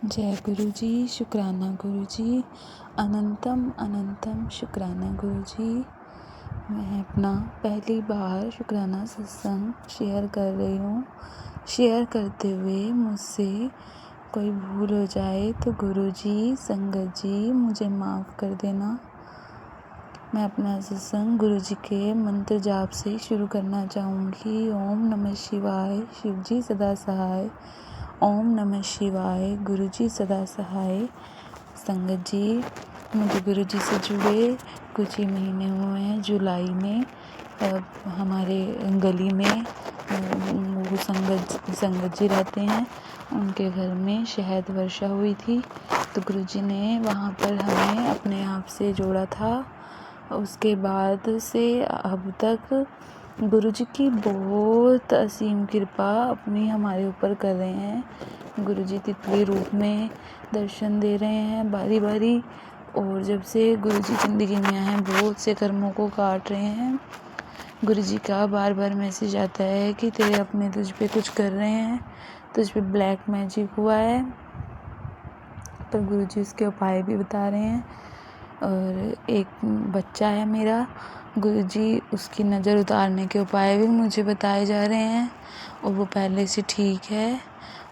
जय गुरु जी। शुक्राना गुरु जी। अनंतम अनंतम शुक्राना गुरु जी। मैं अपना पहली बार शुक्राना सत्संग शेयर कर रही हूँ। शेयर करते हुए मुझसे कोई भूल हो जाए तो गुरु जी, संगत जी मुझे माफ़ कर देना। मैं अपना सत्संग गुरु जी के मंत्र जाप से शुरू करना चाहूँगी। ओम नमः शिवाय, शिव जी सदा सहाय। ओम नमः शिवाय, गुरु जी सदा सहाय। संगत जी, मुझे गुरु जी से जुड़े कुछ ही महीने हुए हैं। जुलाई में हमारे गली में वो संगत जी रहते हैं। उनके घर में शहद वर्षा हुई थी, तो गुरु जी ने वहाँ पर हमें अपने आप से जोड़ा था। उसके बाद से अब तक गुरु जी की बहुत असीम कृपा अपनी हमारे ऊपर कर रहे हैं। गुरु जी तितली रूप में दर्शन दे रहे हैं बारी बारी। और जब से गुरु जी ज़िंदगी में आए हैं, बहुत से कर्मों को काट रहे हैं। गुरु जी का बार बार मैसेज आता है कि तेरे अपने तुझ पे कुछ कर रहे हैं, तुझ पे ब्लैक मैजिक हुआ है। पर गुरु जी उसके उपाय भी बता रहे हैं। और एक बच्चा है मेरा, गुरु जी उसकी नज़र उतारने के उपाय भी मुझे बताए जा रहे हैं और वो पहले से ठीक है।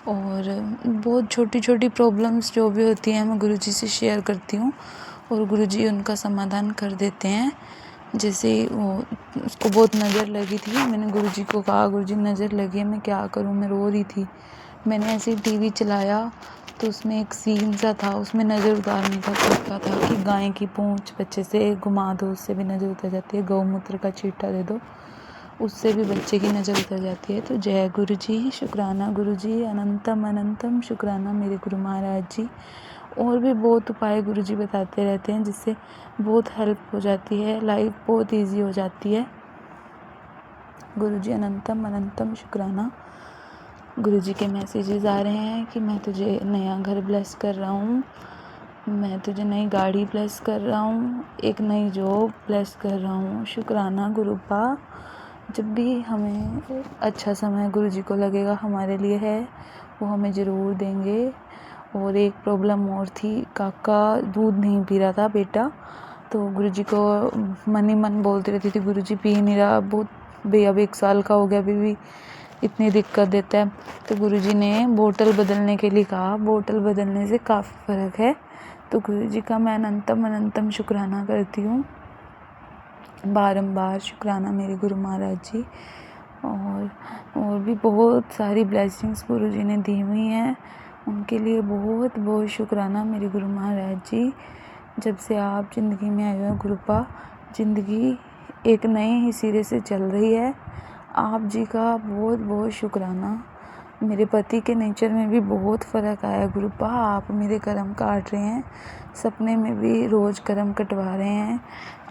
और बहुत छोटी छोटी प्रॉब्लम्स जो भी होती हैं मैं गुरु जी से शेयर करती हूँ और गुरु जी उनका समाधान कर देते हैं। जैसे वो उसको बहुत नज़र लगी थी, मैंने गुरु जी को कहा गुरु जी नज़र लगी है, मैं क्या करूँ, मैं रो रही थी। मैंने ऐसे ही टीवी चलाया तो उसमें एक सीन सा था, उसमें नज़र उतारने का तरीका था कि गाय की पूंछ बच्चे से घुमा दो, उससे भी नज़र उतर जाती है। गौमूत्र का छींटा दे दो, उससे भी बच्चे की नज़र उतर जाती है। तो जय गुरु जी, शुक्राना गुरु जी, अनंतम अनंतम शुक्राना मेरे गुरु महाराज जी। और भी बहुत उपाय गुरु जी बताते रहते हैं जिससे बहुत हेल्प हो जाती है, लाइफ बहुत ईजी हो जाती है। गुरु जी अनंतम अनंतम शुक्राना। गुरु जी के मैसेजेस आ रहे हैं कि मैं तुझे नया घर ब्लेस कर रहा हूँ, मैं तुझे नई गाड़ी ब्लेस कर रहा हूँ, एक नई जॉब ब्लेस कर रहा हूँ। शुक्राना गुरुपा। जब भी हमें अच्छा समय गुरु जी को लगेगा हमारे लिए है, वो हमें ज़रूर देंगे। और एक प्रॉब्लम और थी, काका दूध नहीं पी रहा था बेटा, तो गुरु जी को मन ही मन बोलती रहती थी गुरु जी पी नहीं रहा, बहुत भैया अब 1 साल का हो गया, अभी भी इतनी दिक्कत देता है। तो गुरु जी ने बोतल बदलने के लिए कहा, बोतल बदलने से काफ़ी फ़र्क है। तो गुरु जी का मैं अनंतम अनंतम शुक्राना करती हूँ, बारंबार शुक्राना मेरे गुरु महाराज जी। और भी बहुत सारी ब्लेसिंग्स गुरु जी ने दी हुई हैं, उनके लिए बहुत बहुत शुक्राना मेरे गुरु महाराज जी। जब से आप ज़िंदगी में आए हो गुरुपा, ज़िंदगी एक नए ही सिरे से चल रही है। आप जी का बहुत बहुत शुक्राना। मेरे पति के नेचर में भी बहुत फ़र्क आया गुरुपा, आप मेरे कर्म काट रहे हैं, सपने में भी रोज़ कर्म कटवा रहे हैं।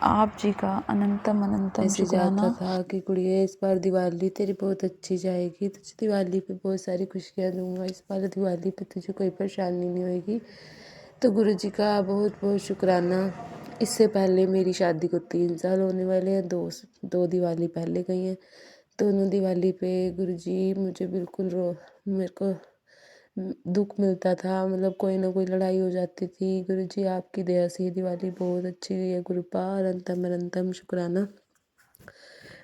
आप जी का अनंतम अनंतम शुक्राना। था कि कुड़िए इस बार दिवाली तेरी बहुत अच्छी जाएगी, तुझे दिवाली पे बहुत सारी खुशियाँ दूंगा, इस बार दिवाली पे तुझे कोई परेशानी नहीं होएगी। तो गुरु जी का बहुत बहुत शुक्राना। इससे पहले मेरी शादी को 3 साल होने वाले हैं, दो दिवाली पहले गई हैं। दोनों दिवाली पे गुरु जी मुझे बिल्कुल मेरे को दुख मिलता था, मतलब कोई ना कोई लड़ाई हो जाती थी। गुरु जी आपकी दया से दिवाली बहुत अच्छी गई है गुरुपा, अनंतम अनंतम शुक्राना।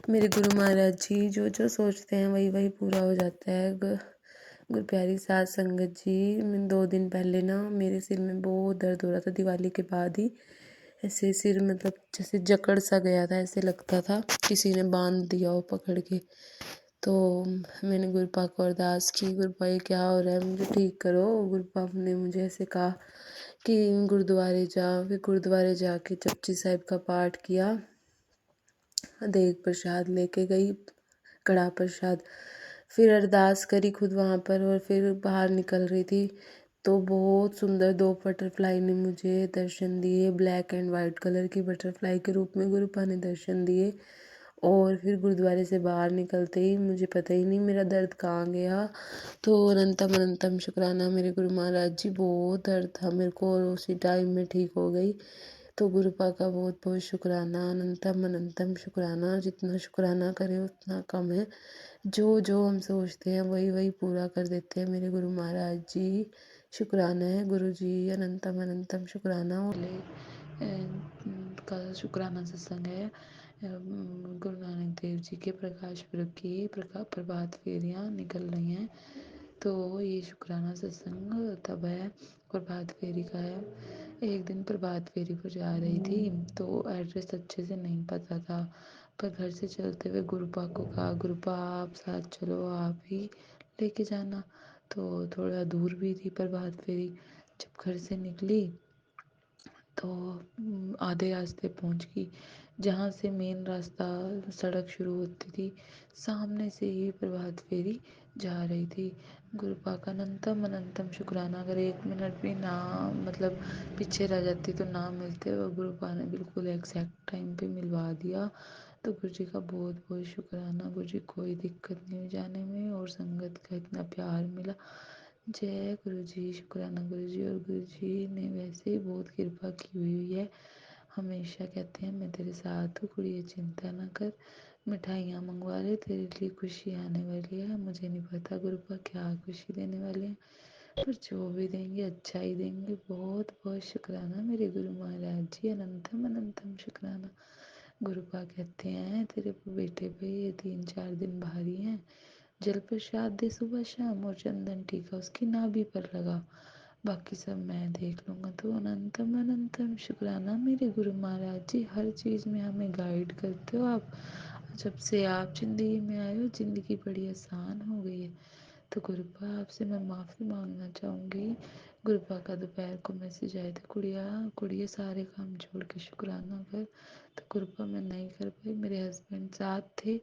मेरे गुरु महाराज जी जो जो सोचते हैं वही वही पूरा हो जाता है। गुरु प्यारी साध संगत जी, 2 दिन पहले ना मेरे सिर में बहुत दर्द हो रहा था, दिवाली के बाद ही ऐसे सिर मतलब जैसे जकड़ सा गया था, ऐसे लगता था किसी ने बांध दिया हो पकड़ के। तो मैंने गुरुपा को अरदास की, गुरुपा ये क्या हो रहा है, मुझे ठीक करो। गुरुपा ने मुझे ऐसे कहा कि गुरुद्वारे जाओ। फिर गुरुद्वारे जाके जपजी साहिब का पाठ किया, देग प्रसाद लेके गई, कड़ा प्रसाद, फिर अरदास करी खुद वहाँ पर। और फिर बाहर निकल रही थी तो बहुत सुंदर 2 बटरफ्लाई ने मुझे दर्शन दिए, ब्लैक एंड वाइट कलर की बटरफ्लाई के रूप में गुरुपा ने दर्शन दिए। और फिर गुरुद्वारे से बाहर निकलते ही मुझे पता ही नहीं मेरा दर्द कहाँ गया। तो अनंतम अनंतम शुक्राना मेरे गुरु महाराज जी, बहुत दर्द था मेरे को और उसी टाइम में ठीक हो गई। तो गुरुपा का बहुत बहुत शुक्राना, अनंतम अनंतम शुक्राना। जितना शुक्राना करें उतना कम है। जो जो हम सोचते हैं वही वही पूरा कर देते हैं मेरे गुरु महाराज जी। शुक्राना है गुरुजी, अनंतम अनंतम शुक्राना। कल शुक्राना सत्संग है। गुरु नानक देव जी के प्रकाश पुरब की प्रभात फेरियाँ निकल रही हैं। तो ये शुक्राना सत्संग तब है, प्रभात फेरी का है। एक दिन प्रभात फेरी पर जा रही थी तो एड्रेस अच्छे से नहीं पता था, पर घर से चलते हुए गुरुपा को कहा, गुरुपा आप साथ चलो, आप ही लेके जाना। तो थोड़ा दूर भी थी प्रभात फेरी। जब घर से निकली तो आधे रास्ते पहुंच गई जहाँ से मेन रास्ता सड़क शुरू होती थी। सामने से ही प्रभात फेरी जा रही थी। गुरुपा का अनंतम अनंतम शुक्राना, अगर 1 मिनट भी ना मतलब पीछे रह जाती तो ना मिलते, और गुरुपा ने बिल्कुल एग्जैक्ट टाइम पे मिलवा दिया। तो गुरु जी का बहुत बहुत शुक्राना। गुरु जी कोई दिक्कत नहीं हुई जाने में, और संगत का इतना प्यार मिला। जय गुरु जी, शुक्राना गुरु जी। और गुरु जी ने वैसे ही बहुत कृपा की हुई है। हमेशा कहते हैं मैं तेरे साथ हूँ कुड़िए, चिंता ना कर, मिठाइयाँ मंगवा ले, तेरे लिए खुशी आने वाली है। मुझे नहीं पता गुरुपा क्या खुशी देने वाले हैं, पर जो भी देंगे अच्छा ही देंगे। बहुत बहुत शुक्राना मेरे गुरु महाराज जी, अनंतम अनंतम शुक्राना। गुरुपा कहते हैं तेरे बेटे पे ये 3-4 दिन भारी हैं, जल प्रसाद दे सुबह शाम, और चंदन टीका उसकी नाभि पर लगा, बाकी सब मैं देख लूँगा। तो अनंतम अनंतम शुक्राना मेरे गुरु महाराज जी, हर चीज़ में हमें गाइड करते हो आप। जब से आप ज़िंदगी में आए हो ज़िंदगी बड़ी आसान हो गई है। तो गुरुपा आपसे मैं माफ़ी मांगना चाहूँगी। गुरुपा का दोपहर को मैसेज आया था, कुड़िया कुड़िया सारे काम छोड़ के शुक्राना कर। तो गुरुपा मैं नहीं कर पाई, मेरे हस्बैंड साथ थे,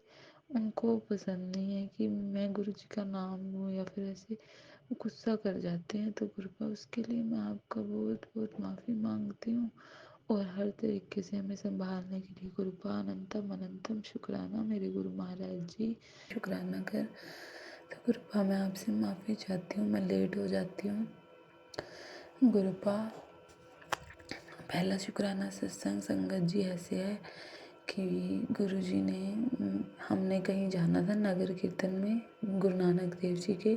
उनको पसंद नहीं है कि मैं गुरु जी का नाम लूँ या फिर ऐसे, वो गुस्सा कर जाते हैं। तो गुरुपा उसके लिए मैं आपका बहुत बहुत माफ़ी मांगती हूँ, और हर तरीके से हमें संभालने के लिए गुरुपा अनंतम अनंतम शुक्राना मेरे गुरु महाराज जी, शुक्राना कर। तो गुरुपा मैं आपसे माफ़ी चाहती हूँ, मैं लेट हो जाती हूँ। गुरुपा पहला शुक्राना सत्संग संगत जी ऐसे है कि गुरुजी ने हमने कहीं जाना था नगर कीर्तन में गुरु नानक देव जी के,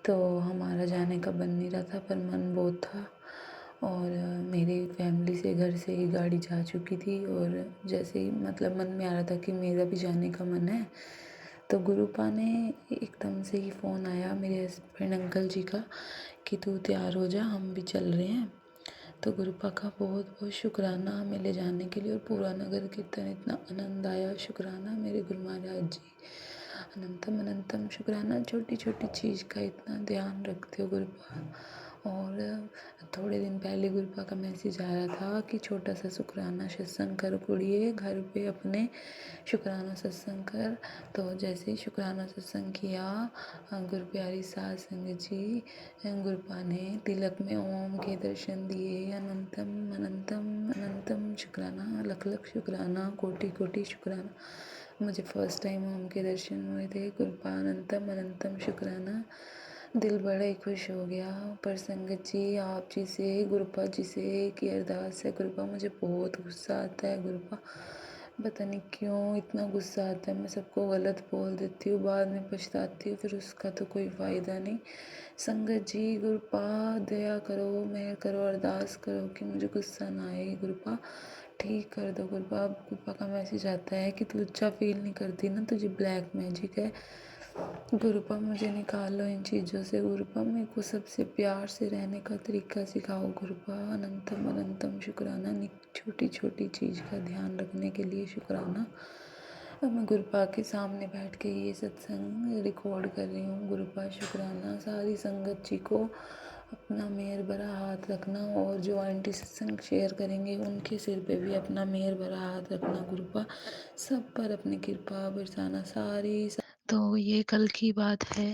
तो हमारा जाने का बन नहीं रहा था, पर मन बहुत था। और मेरी फैमिली से घर से ही गाड़ी जा चुकी थी, और जैसे ही मतलब मन में आ रहा था कि मेरा भी जाने का मन है, तो गुरुपा ने एकदम से ही फ़ोन आया मेरे हस्बैंड अंकल जी का कि तू तैयार हो जा, हम भी चल रहे हैं। तो गुरुपा का बहुत बहुत शुक्राना हमें ले जाने के लिए, और पूरा नगर कीर्तन इतना आनंद आया। शुक्राना मेरे गुरु महाराज जी, अनंतम अनंतम शुक्राना। छोटी छोटी चीज़ का इतना ध्यान रखते हो गुरुपा। और थोड़े दिन पहले गुरुपा का मैसेज आया था कि छोटा सा शुक्राना सत्संग कर कुड़िए, घर पे अपने शुक्राना सत्संग कर। तो जैसे ही शुक्राना सत्संग किया, गुरु प्यारी सास संगत जी गुरुपा ने तिलक में ओम के दर्शन दिए। अनंतम अनंतम अनंतम शुक्राना, लख लख शुक्राना, कोटि कोटि शुक्राना। मुझे फर्स्ट टाइम ओम के दर्शन हुए थे। गुरुपा अनंतम अनंतम शुक्राना। दिल बड़ा ही खुश हो गया। पर संगत जी आप जी से, गुरुपा जी से एक ही अरदास है, गुरुपा मुझे बहुत गुस्सा आता है। गुरुपा पता नहीं क्यों इतना गुस्सा आता है, मैं सबको गलत बोल देती हूँ, बाद में पछताती हूँ, फिर उसका तो कोई फ़ायदा नहीं। संगत जी गुरुपा दया करो, मेहर करो, अरदास करो कि मुझे गुस्सा ना आए। गुरुपा ठीक कर दो। गुरुपा गुरुपा का मैसेज आता है कि तू अच्छा फील नहीं करती ना, तुझे ब्लैक मैजिक है। गुरुपा मुझे निकालो इन चीज़ों से। गुरुपा मेरे को सबसे प्यार से रहने का तरीका सिखाओ। गुरुपा अनंतम अनंतम शुक्राना, छोटी छोटी चीज़ का ध्यान रखने के लिए शुक्राना। अब मैं गुरुपा के सामने बैठ के ये सत्संग रिकॉर्ड कर रही हूँ। गुरुपा शुक्राना। सारी संगत जी को अपना मेहर भरा हाथ रखना, और जो आंटी सत्संग शेयर करेंगे उनके सिर पे भी अपना मेहर भरा हाथ रखना। गुरुपा सब पर अपनी कृपा बरसाना। सारी तो ये कल की बात है।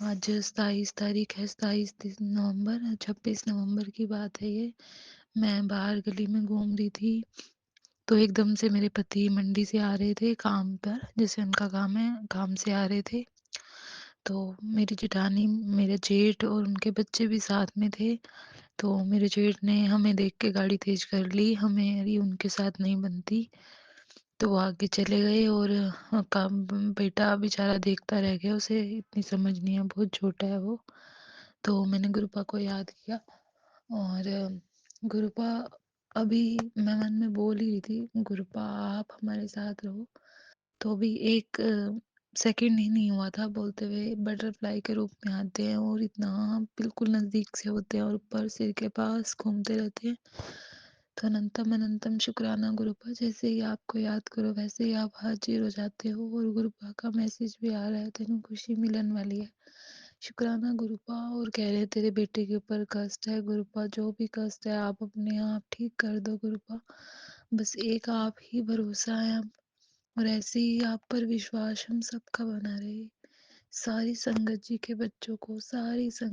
आज 27 तारीख है, 27 नवंबर, 26 नवंबर की बात है ये। मैं बाहर गली में घूम रही थी, तो एकदम से मेरे पति मंडी से आ रहे थे काम पर, जैसे उनका काम है, काम से आ रहे थे। तो मेरी जेठानी, मेरे जेठ और उनके बच्चे भी साथ में थे। तो मेरे जेठ ने हमें देख के गाड़ी तेज कर ली, हमें उनके साथ नहीं बनती, तो वो आगे चले गए। और काम बेटा बेचारा देखता रह गया, उसे इतनी समझ नहीं है, बहुत छोटा है वो। तो मैंने गुरुपा को याद किया और गुरुपा अभी मैं मन में बोल ही रही थी, गुरुपा आप हमारे साथ रहो। तो अभी एक सेकंड ही नहीं हुआ था बोलते हुए बटरफ्लाई के रूप में आते हैं और इतना बिल्कुल नज़दीक से होते हैं और ऊपर सिर के पास घूमते रहते हैं। तो अनंतम अनंतम शुक्राना गुरुपा, जैसे ही आपको याद करो वैसे ही आप हाजिर हो जाते हो और गुरुपा का मैसेज भी आ रहा है, तेनू खुशी मिलन वाली है। शुक्राना गुरुपा, और कह रहे तेरे बेटे के ऊपर कष्ट है गुरुपा, जो भी कष्ट है आप अपने आप ठीक कर दो गुरुपा, बस एक आप ही भरोसा है अब, और ऐसे ही आप पर विश्वास हम सबका बना रहे। सारी संगत जी के बच्चों को, सारी संगत